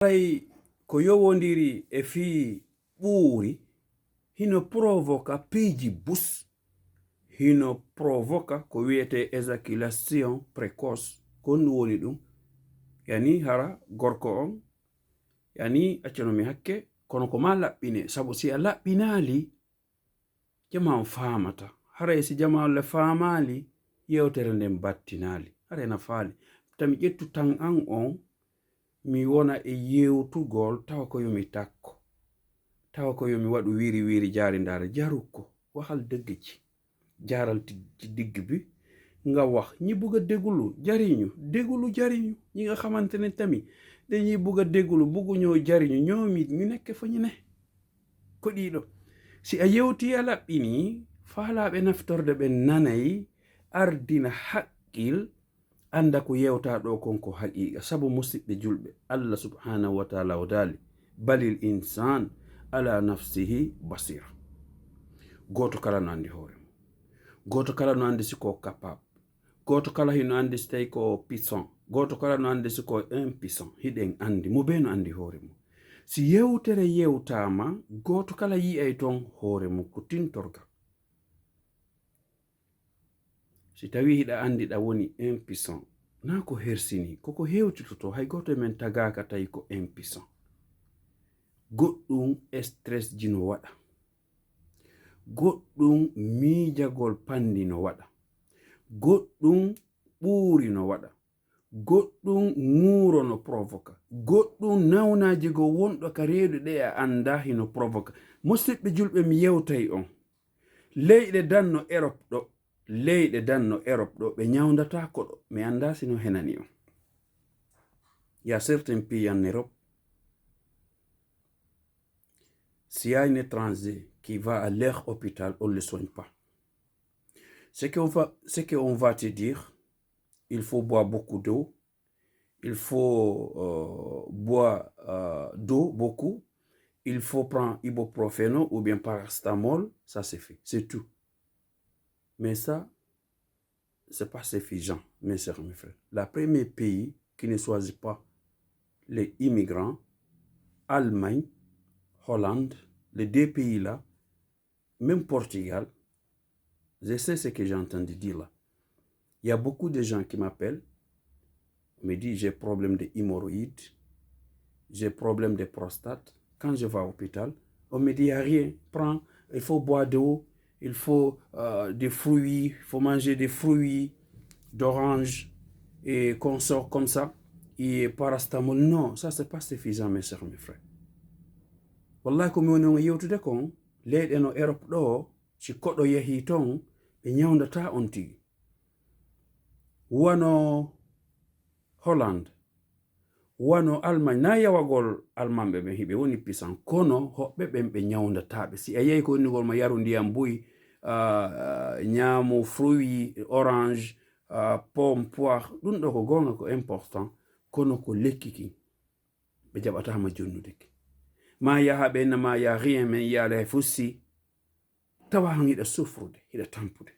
Haray ko yowondiri e fii ɓuuri hino provoca piiji bus, hino provoca ko wiyete éjaculation précoce. Kon woni ɗum yani hara gorko on yani accanomi hakke kono ko ma laɓɓine, sabu si a laɓɓinali jama on famata. Haray si jama on le famali yewtere nden battinali. Haray na faali tami ƴettu tan an on mi wona e yewtugol tawa ko yomi takko, tawa ko yomi waɗu wiri wiri jaari ndaare jarukko waxal dëgg ci jaaral ci digg bi nga wax ñi bugg a déglu jariñu ñi nga xamante ne tamit dañuy bugg a déglu buggu ñoo jariñu ñoom it ñu nekk fa ñu ne ko ɗiɗo si a yewti a laɓɓini faalaɓe naftorde ɓe nanayi ardina haqqil anda ko yewta ɗo konko haqiqa. Sabu musidɓe julɓe Allah subhanahu wa ta'ala o dali balil insan ala nafsihi basira. Goto kala no andi hoore mum, goto kala no andi siko capable, goto kala hino andi so tawi ko puissant, goto kala no andi siko impuissant. Hiɗen andi mo be no andi hoore mum. Si yewtere yewtama goto kala yi'ay ton hoore mum ko tintorga. Si tawi hiɗa andi ɗa woni impuissant na ko hersini koko hewtitoto hay goto men tagaka tawi ko impuissant. Goɗɗum stress ji no waɗa, goɗɗum miijagol pandi no waɗa, goɗɗum ɓuuri no waɗa, goɗɗum ŋuuro no provoca, goɗɗum nawnaji go wonɗo ka reedu ɗe a anda hino provoca. Musidɓe julɓe mi yewtay on leyɗe danno Europe ɗo, leyɗe danno Europe ɗo ɓe ñawdata ko ɗo mi anda sino henani on. Il y a certains pays en Europe, s'il y a un étranger qui va à leur hôpital, on ne le soigne pas. Ce qu'on va te dire, il faut boire beaucoup d'eau, il faut boire d'eau beaucoup, il faut prendre ibuprofène ou bien paracétamol, ça c'est fait, c'est tout. Mais ça, c'est pas suffisant, mes sœurs, mes frères. Le premier pays qui ne choisit pas les immigrants, Allemagne, Hollande, les deux pays-là, même Portugal, je sais ce que j'ai entendu dire là. Il y a beaucoup de gens qui m'appellent, me disent j'ai problème d'hémorroïdes, j'ai problème de prostate. Quand je vais à l'hôpital, on me dit il n'y a rien, prends, il faut boire de l'eau, il faut des fruits, il faut manger des fruits, d'orange et qu'on sort comme ça. Et paracétamol, non, ça c'est pas suffisant, mes sœurs, mes frères. Wallahi ko mi woni on yewtude kon leyɗe no Europe ɗo si koɗo yehi ton ɓe ñawdata on tigi. Wano Holland, wano Allemagne, na yawagol almanɓe ɓen hiɓe woni puissant kono hoɓɓe ɓen ɓe ñawdataɓe. Si a yehi ko wonnigol ma yaru ndiyam buy, ñaamu fruit orange, pomme, poire, ɗum ɗo ko gonga ko important kono ko lekki kin ɓe jaɓatama jonnude ki. Ma yaha ɓe nama ya rien men yaala e fussi tawa han hiɗa sufrude hiɗa tampude.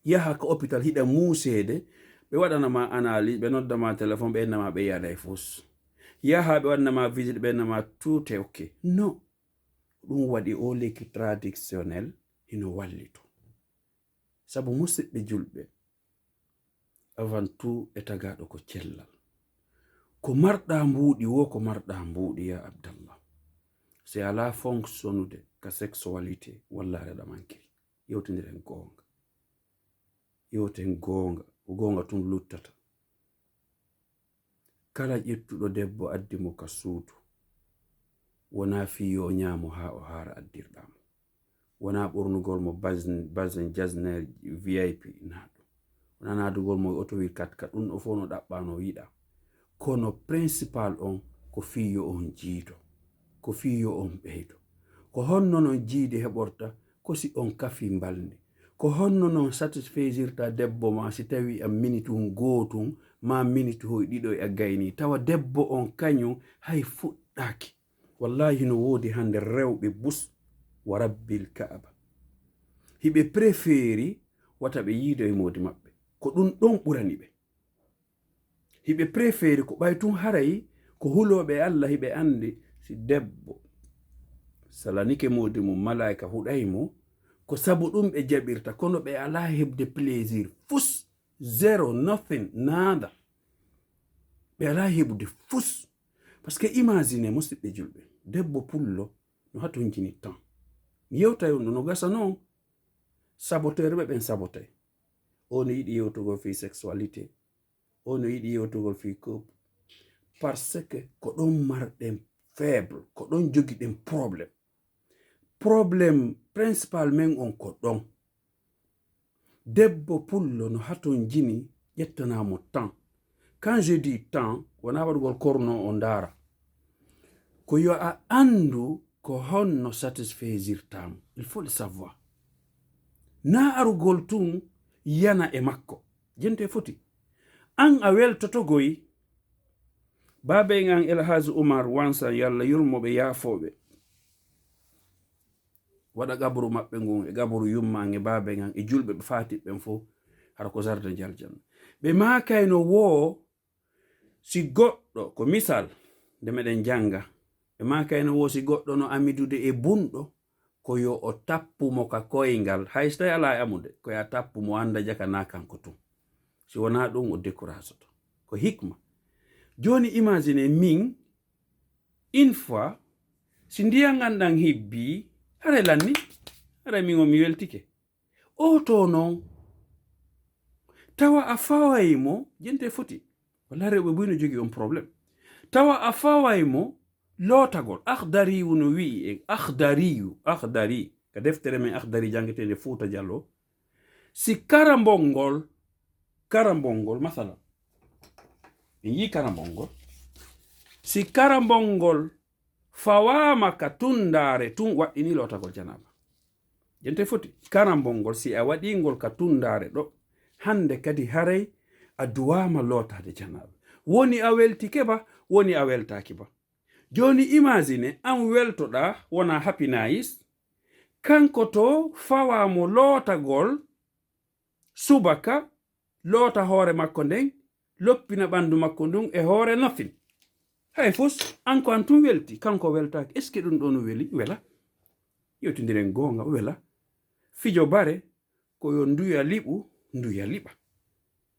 Yaha ko hôpital hiɗa muusede ɓe waɗanama analyse ɓe noddama téléphone ɓe nama ɓe yaala e fus. Yaha ɓe waɗanama visite ɓe nama tout est ok. Non, ɗum waɗi o lekki traditionnel hino wallito. Sabu musidɓe julɓe avant tout e tagaɗo ko cellal. Ko marɗa mbuuɗi wo ko marɗa mbuuɗi ya Abdallah. C'est à la fonctionnude ka sexualité walla reɗa mankiri. Yewtidiren gonga. Yewten gonga. Ko gonga tun luttata. Kala ƴettuɗo debbo addimo ka suudu. Wona fiyo ñaamo ha o haara addirɗamo. Wona ɓornugol mo basin jasner VIP naɗo. Wona naadugol mo auto 4x4 ɗum ɗo fof no ɗaɓɓano yiɗa. Kono principal on ko fiyo on jiido, ko fiyo on ɓeydo, ko honno non jiide heɓorta ko si on kafi mbalde, ko honno non satisfaisirta debbo ma si tawi a minute gootum ma minute hoy ɗiɗo e a gayni tawa debbo on kañum hay fuɗɗaki. Wallahi no woodi hande rewɓe bus wa rabbil kaaba hiɓe préféri wata ɓe yiido e modi maɓɓe ko ɗum ɗon ɓurani ɓe. Hiɓe préféri ko ɓay tun haray ko huloɓe Allah hiɓe andi si debbo salanike modi mum malaika huɗaymo ko sabu ɗum ɓe jaɓirta kono ɓe ala heɓde plaisir fus zero nothing nada ɓe ala heɓde fus parce que imagine musidɓe julɓe debbo pullo no haton jini temps mi yewta on no gasa noon saboteur ɓe ɓen sabotay o no yiɗi yewtugol fi sexualité o no yiɗi yewtugol fi couple parce que ko ɗon marɗen faible ko ɗon jogi ɗen probléme principal men on ko ɗon debbo pullo no haton jini ƴettanamo temps quand je dis temps wona waɗugol korno o ndara ko yo a andu ko honno satisfaisirtamo il faut le savoir na arugol tun yana e makko jente foti an a weltotogoy babe ngan Elhaji Umar wansa yalla yurmoɓe yaafoɓe waɗa gabru maɓɓe ngun e gabru yummange babe ngan e julɓe ɓe fatiɓɓen fo hara ko sarde jaljanna ɓe makayno wo si goɗɗo ko misal nde meɗen janga ɓe makayno wo si goɗɗo no amidude e bunɗo ko yo o tappumo ka koyngal hay so tawi ala e amude ko ya tappumo anda jaka na kanko tum si wona ɗum o décourage to ko hikma joni imagine min une fois si ndiyan andan hibbi hare lanni hara min o mi weltike o to non tawa a fawaymo jente foti walla rewɓe buyno jogi on probléme tawa a fawaymo lootagol akhdari no wi e akhdari ka deftere men akhdari jangetede Fuuta Jallo si karambongol masala en yi karambongol si karambongol fawama ka tundare tun waɗɗini lootagol janaba jente foti karambongol si a waɗingol ka tundare ɗo hande kadi haray a duwama lootade janaba woni a weltike ba woni a weltaki ba joni imagine an weltoɗa wona happy nice kanko to fawamo lootagol subaka loota hoore makko nden loppina ɓandu makko ndun e hoore nothing hay fus an ko an tun welti kanko weltaki est ce que ɗum ɗon weli wela yewtidiren gonga wela fijo bare ko yo nduya liɓa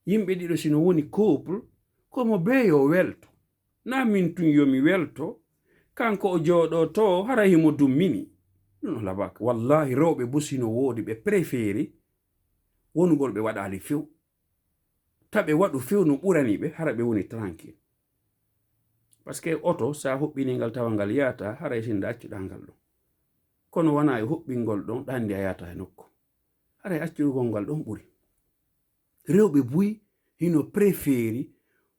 yimɓe ɗiɗo sino woni couple komo be yo welto na min tun yomi welto kanko o jooɗo to hara himo dummini ɗum labaka wallahi rewɓe busino woodi ɓe préféri wonugol ɓe waɗali few taɓe waɗu few no ɓuraniɓe hara ɓe woni tranquille parce que oto sa huɓɓiningal tawa ngal yata hara sinde accuɗa ngal ɗon kono wona e huɓɓingol ɗon ɗandi a yata e nokku hara e accurugol ngal ɗon ɓuri rewɓe buyi hino préféri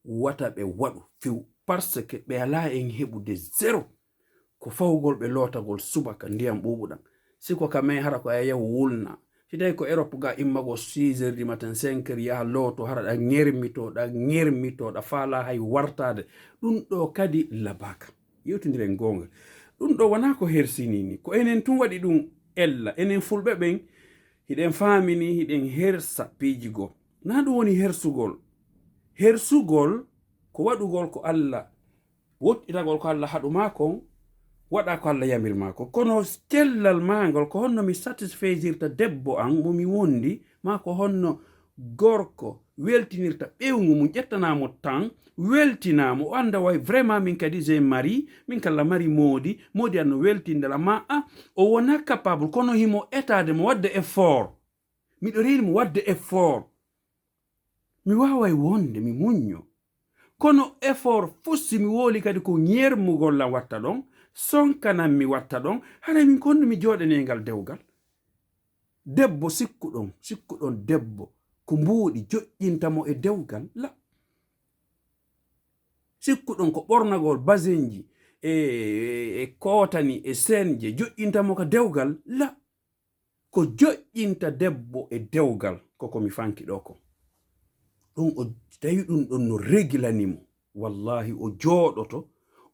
wata ɓe waɗu few parce que ɓe ala en heɓude zéro ko fawgol ɓe lootagol subaka ndiyam ɓuɓuɗam siko kame hara ko a yahu wulna si tawi ko Europe ga immago 6 heures du matin 5 heures yaha looto hara ɗa ŋermitoɗa faala hay wartade ɗum ɗo kadi labaka yewtidiren gonga ɗum ɗo wona ko hersinini ko enen tun waɗi ɗum ella enen fulɓe ɓen hiɗen famini hiɗen hersa piijigo na ɗum woni hersugol ko waɗugol ko Allah woɗɗitagol ko Allah haɗuma kon waɗa ko Allah yamirma ko kono cellal magol ko honno mi satisfaisirta debbo an momi wondi ma ko honno gorko weltinirta ɓewgu mum ƴettanamo temps weltinamo o anda way vraiment min kadi j'ai mari min kala mari modi anno weltindela ma o wona capable kono himo etade mo wadde effort miɗo reeni mo wadde effort mi waway wonde mi muñño kono effort fussi mi woli kadi ko ñermugollam watta ɗon sonkanam mi watta ɗon hara min konno mi joɗanegal dewgal debbo sikkuɗon debbo ko mbuuɗi joƴƴintamo e dewgal la sikkuɗon ko ɓornagol basenji e kotani e senje joƴƴintamo ka dewgal la ko joƴƴinta debbo e dewgal koko mi fanki ɗo ko ɗum o tawi ɗum ɗon no regilanimo wallahi o jooɗoto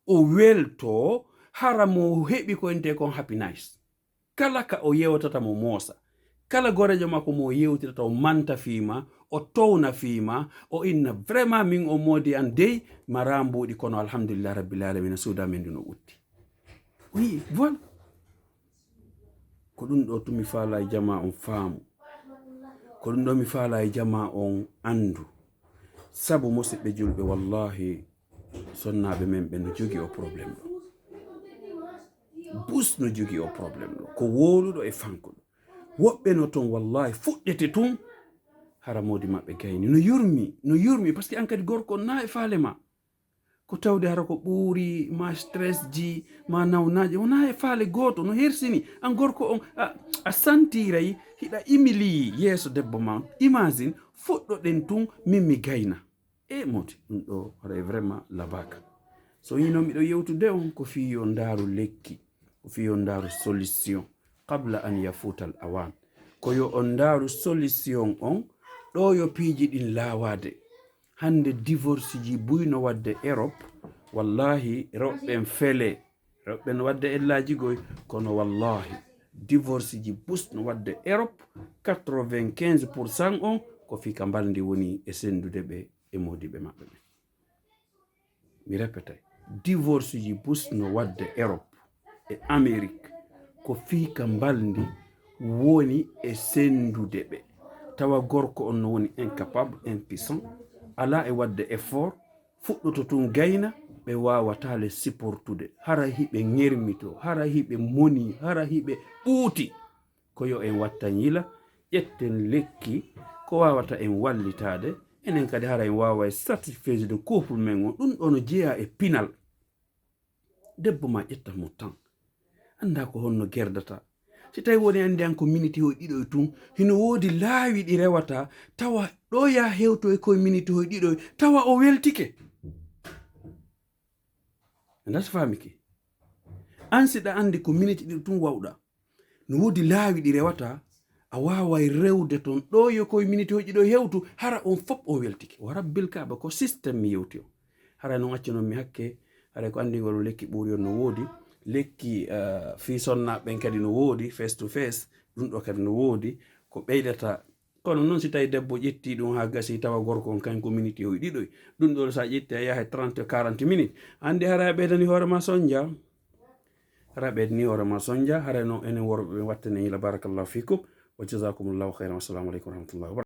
o welto hara mo heɓi ko ente kon happy nice kala ka o yewtata mo moosa kala gorejo makko mo yewtitata o manta fiima o towna fiima o inna vraiment min o modi an dey mara mbuɗi kono alhamdulillah rabbil alamina suuda men ndu no ɓutti oui voilà ko ɗum ɗo tumi faala e jama on faamu ko ɗum ɗo mi faala e jama on andu sabu musidɓe julɓe wallahi sonnaɓe men ɓe no jogi o probléme ɗo bus no jogi o probléme ɗo ko woluɗo e fankuɗo woɓɓe no ton wallahi fuɗɗete tun hara modi maɓɓe gayni no yurmi par ce que an kadi gorko na e faale ma ko tawde hara ko ɓuuri ma stress ji ma nawnaji wona e faale goto no hersini an gorko on a santiray hiɗa imili yeeso debbo ma imagine fuɗɗoɗen tun min mi gayna e modi ɗum ɗo haray vraiment labaka so yino miɗo yewtude on ko fiyo ndaaru lekki ko fiyo ndaaru solution qabla an yafutal awan ko yo on ndaaru solution on ɗo yo piiji ɗin laawade hande divorce ji buyno wadde Europe wallahi rewɓen fele rewɓen wadde ellaji goy kono wallahi divorce ji busno wadde Europe 95% on ko fika mbaldi woni e sendude ɓe e modiɓe maɓɓe ɓe mi répétay divorce ji busno wadde Europe e Amérique ko fika mbaldi woni e sendude ɓe tawa gorko on no woni incapable impuissant ala e wadde effort fuɗɗoto tun gayna ɓe wawata le supportude hara hiɓe ŋermito hara hiɓe moni hara hiɓe ɓuuti ko yo en watta ñila ƴetten lekki ko wawata en wallitade enen kadi hara en wawa e satisfaise de couple men on ɗum ɗo no jeeya e pinal debbo ma ƴetta mo tan anda ko honno gerdata si tawi woni andi an ko minute hoye ɗiɗo tun hino woodi laawi ɗi rewata tawa ɗo ya hewto e koye minute hoye ɗiɗo tawa o weltike andas famike an siɗa andi ko minute ɗiɗo tun wawɗa no woodi laawi ɗi rewata a waway rewde ton ɗo yo koye minute hoye ɗiɗo hewtu hara on fop o weltike o rabbil kaaba ko systéme mi yewti o hara noon accanon mi hakke hara ko andigol lekki ɓuuri on no woodi lekki fi sonnaɓen kadi no woodi face to face ɗum ɗo kadi no woodi ko ɓeydata kono noon si tawi debbo ƴetti ɗum ha gasi tawa gorko on kañ ko minute hoye ɗiɗoy ɗum ɗo sa ƴetti a yaha 30-40 minutes hande hara ɓeydani hoorema sonja hara ɓeydani hoorema sonja hara noon enen worɓe ɓe wattane ila barakallahu fikum wa jazakumullahu khairan wassalamu aleykum warahmatullahi wabarakatuh